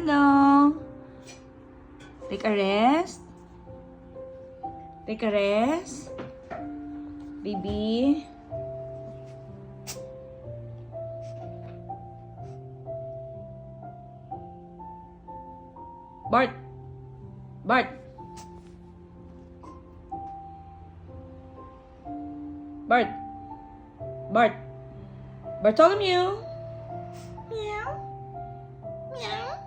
no. Take a rest. Take a rest. Baby. Bart. Bart. Bart. Bart. Bartholomew. Meow. Meow.